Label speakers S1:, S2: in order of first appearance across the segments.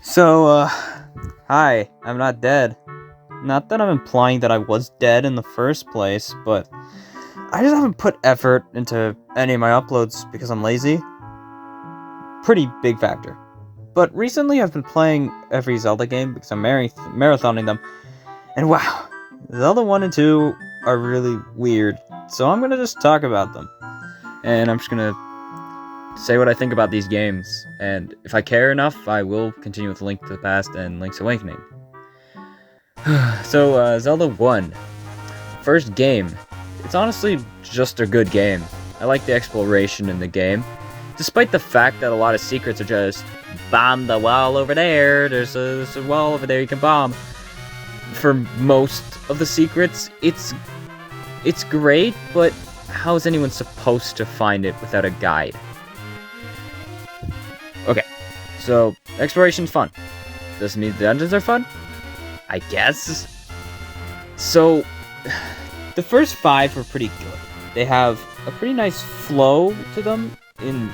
S1: So, hi, I'm not dead. Not that I'm implying that I was dead in the first place, but I just haven't put effort into any of my uploads because I'm lazy. Pretty big factor. But recently I've been playing every Zelda game because I'm marathoning them, and wow, Zelda 1 and 2 are really weird, so I'm gonna just talk about them. And I'm just gonna say what I think about these games, and if I care enough, I will continue with Link to the Past and Link's Awakening. So, Zelda 1. First game. It's honestly just a good game. I like the exploration in the game, despite the fact that a lot of secrets are just, bomb the wall over there, there's a wall over there you can bomb. For most of the secrets, it's great, but how is anyone supposed to find it without a guide? Okay, so exploration's fun. Doesn't mean the dungeons are fun? I guess. So, the first 5 were pretty good. They have a pretty nice flow to them in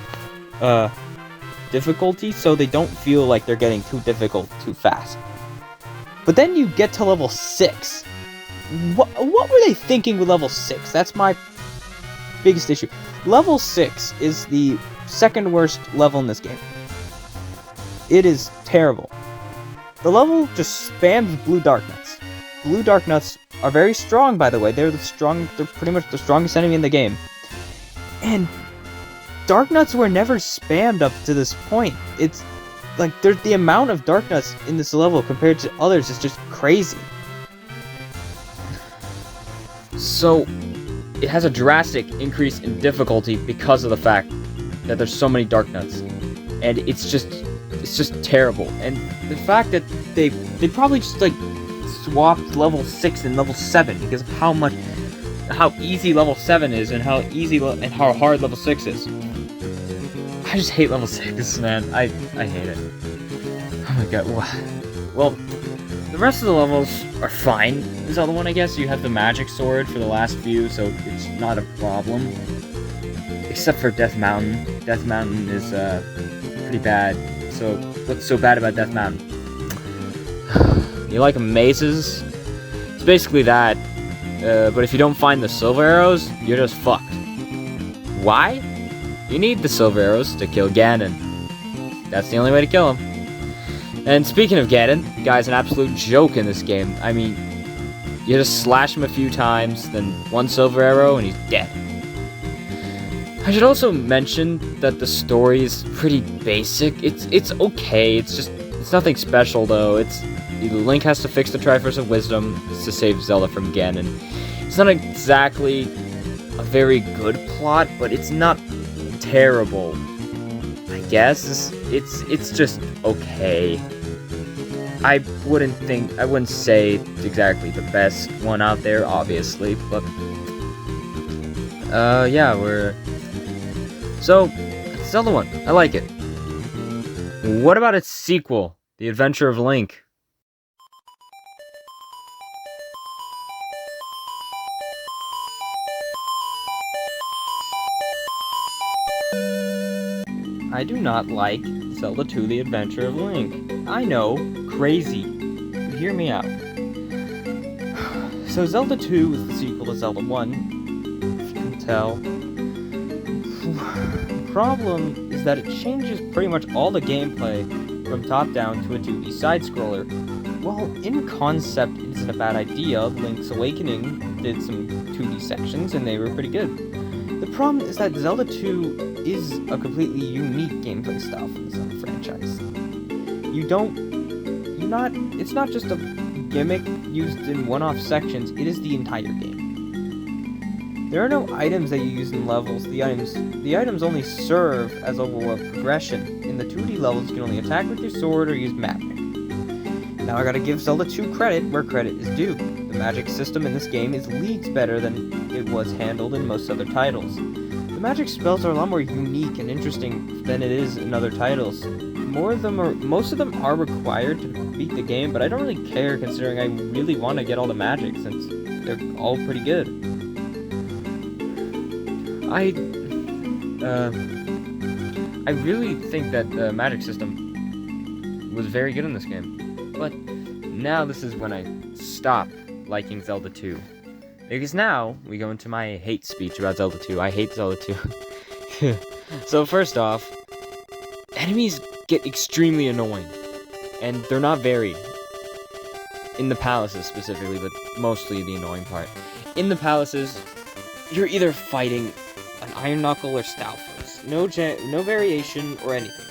S1: difficulty, so they don't feel like they're getting too difficult too fast. But then you get to level 6. What were they thinking with level 6? That's my biggest issue. Level 6 is the second worst level in this game. It is terrible. The level just spams blue dark nuts. Blue dark nuts are very strong, by the way. They're pretty much the strongest enemy in the game. And dark nuts were never spammed up to this point. It's like the amount of dark nuts in this level compared to others is just crazy. So it has a drastic increase in difficulty because of the fact that there's so many dark nuts. And it's just terrible. And the fact that they probably just like swapped level 6 and level 7 because of how easy level 7 is and how hard level 6 is. I just hate level 6, man. I hate it. Oh my god. Well, the rest of the levels are fine. This other one, I guess, you have the magic sword for the last few, so it's not a problem. Except for Death Mountain. Death Mountain is pretty bad. So, what's so bad about Death Mountain? You like mazes? It's basically that, but if you don't find the silver arrows, you're just fucked. Why? You need the silver arrows to kill Ganon. That's the only way to kill him. And speaking of Ganon, the guy's an absolute joke in this game. I mean, you just slash him a few times, then one silver arrow, and he's dead. I should also mention that the story is pretty basic. It's okay. It's nothing special though. Link has to fix the Triforce of Wisdom to save Zelda from Ganon. It's not exactly a very good plot, but it's not terrible. I guess it's just okay. I wouldn't say it's exactly the best one out there, obviously, but yeah, So, Zelda 1, I like it. What about its sequel, The Adventure of Link? I do not like Zelda 2, The Adventure of Link. I know, crazy. But hear me out. So Zelda 2 is the sequel to Zelda 1, if you can tell. The problem is that it changes pretty much all the gameplay from top-down to a 2D side-scroller. While in concept it isn't a bad idea, Link's Awakening did some 2D sections and they were pretty good. The problem is that Zelda 2 is a completely unique gameplay style for the Zelda franchise. It's not just a gimmick used in one-off sections, it is the entire game. There are no items that you use in levels. The items only serve as a progression. In the 2D levels, you can only attack with your sword or use magic. Now I gotta give Zelda 2 credit where credit is due. The magic system in this game is leagues better than it was handled in most other titles. The magic spells are a lot more unique and interesting than it is in other titles. Most of them are required to beat the game, but I don't really care considering I really want to get all the magic since they're all pretty good. I really think that the magic system was very good in this game. But now this is when I stop liking Zelda 2. Because now we go into my hate speech about Zelda 2. I hate Zelda 2. So first off, enemies get extremely annoying. And they're not varied. In the palaces specifically, but mostly the annoying part. In the palaces, you're either fighting an Iron Knuckle or Stalfos. No variation or anything.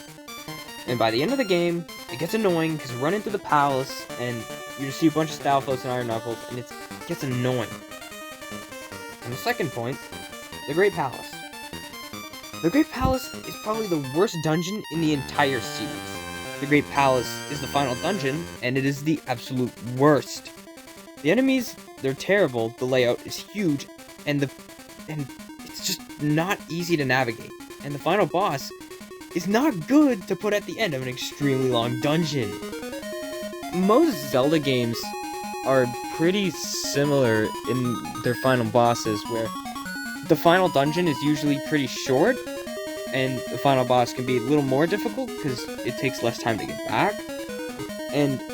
S1: And by the end of the game, it gets annoying because you run into the palace and you just see a bunch of Stalfos and Iron Knuckles, and it gets annoying. And the second point, the Great Palace. The Great Palace is probably the worst dungeon in the entire series. The Great Palace is the final dungeon, and it is the absolute worst. The enemies, they're terrible, the layout is huge, and it's just not easy to navigate. And the final boss is not good to put at the end of an extremely long dungeon. Most Zelda games are pretty similar in their final bosses, where the final dungeon is usually pretty short, and the final boss can be a little more difficult because it takes less time to get back,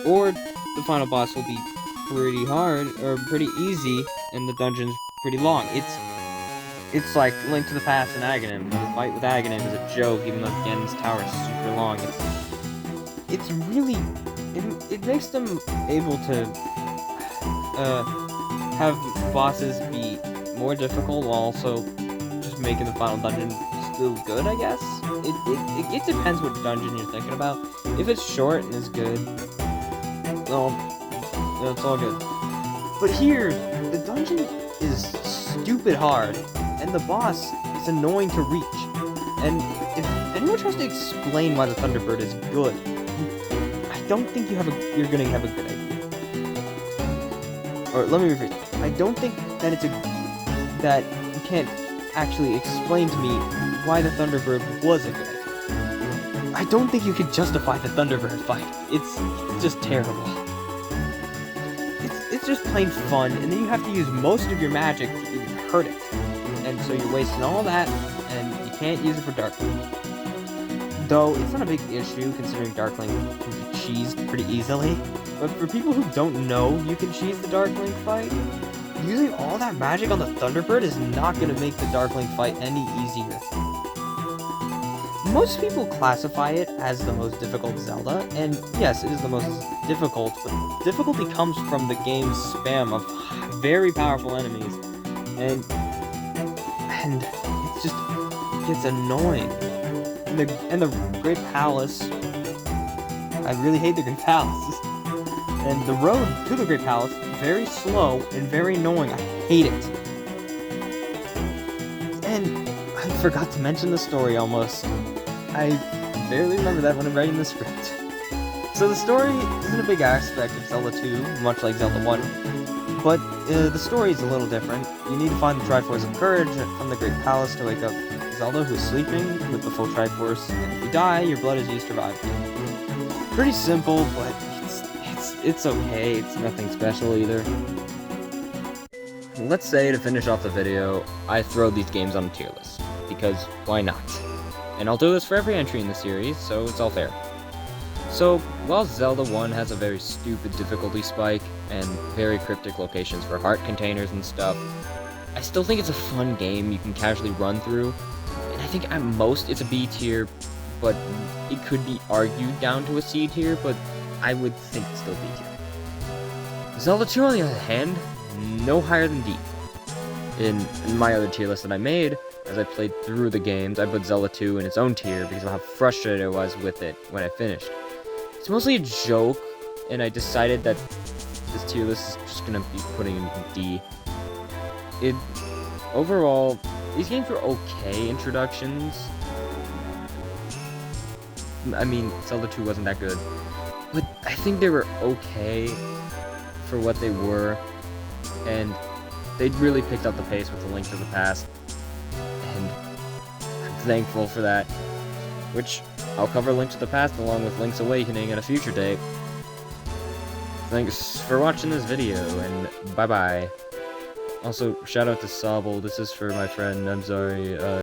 S1: or the final boss will be pretty hard or pretty easy, and the dungeon's pretty long. It's like Link to the Past and Aghanim. The fight with Aghanim is a joke, even though Ganon's tower is super long. It's really... It makes them able to have bosses be more difficult while also just making the final dungeon still good, I guess? It depends what dungeon you're thinking about. If it's short and is good, well, it's all good. But here, the dungeon is stupid hard, and the boss is annoying to reach. And if anyone tries to explain why the Thunderbird is good, I don't think you're gonna have a good idea. Or let me rephrase. I don't think that that you can't actually explain to me why the Thunderbird was a good idea. I don't think you could justify the Thunderbird fight. It's just terrible. It's just plain fun, and then you have to use most of your magic to even hurt it. And so you're wasting all that, and you can't use it for Dark Link. Though, it's not a big issue, considering Dark Link can be cheesed pretty easily. But for people who don't know you can cheese the Dark Link fight, using all that magic on the Thunderbird is not going to make the Dark Link fight any easier. Most people classify it as the most difficult Zelda, and yes, it is the most difficult, but difficulty comes from the game's spam of very powerful enemies, and it just gets annoying. And the Great Palace, I really hate the Great Palace. And the road to the Great Palace, very slow and very annoying. I hate it. And I forgot to mention the story almost. I barely remember that when I'm writing the script. So the story isn't a big aspect of Zelda 2, much like Zelda 1. But the story is a little different. You need to find the Triforce of Courage from the Great Palace to wake up Zelda, who's sleeping, with the full Triforce. And if you die, your blood is used to revive you. Pretty simple, but it's okay. It's nothing special either. Let's say, to finish off the video, I throw these games on a tier list, because why not? And I'll do this for every entry in the series, so it's all fair. So, while Zelda 1 has a very stupid difficulty spike, and very cryptic locations for heart containers and stuff, I still think it's a fun game you can casually run through, and I think at most it's a B tier, but it could be argued down to a C tier, but I would think it's still B tier. Zelda 2, on the other hand, no higher than D. In my other tier list that I made, as I played through the games, I put Zelda 2 in its own tier because of how frustrated I was with it when I finished. It's mostly a joke, and I decided that this tier list is just gonna be putting it in D. Overall, these games were okay introductions. I mean, Zelda 2 wasn't that good, but I think they were okay for what they were, and they really picked up the pace with the Link to the Past, and I'm thankful for that, which I'll cover Link to the Past along with Link's Awakening at a future date. Thanks for watching this video, and bye-bye. Also, shout out to Sobble, this is for my friend, I'm sorry,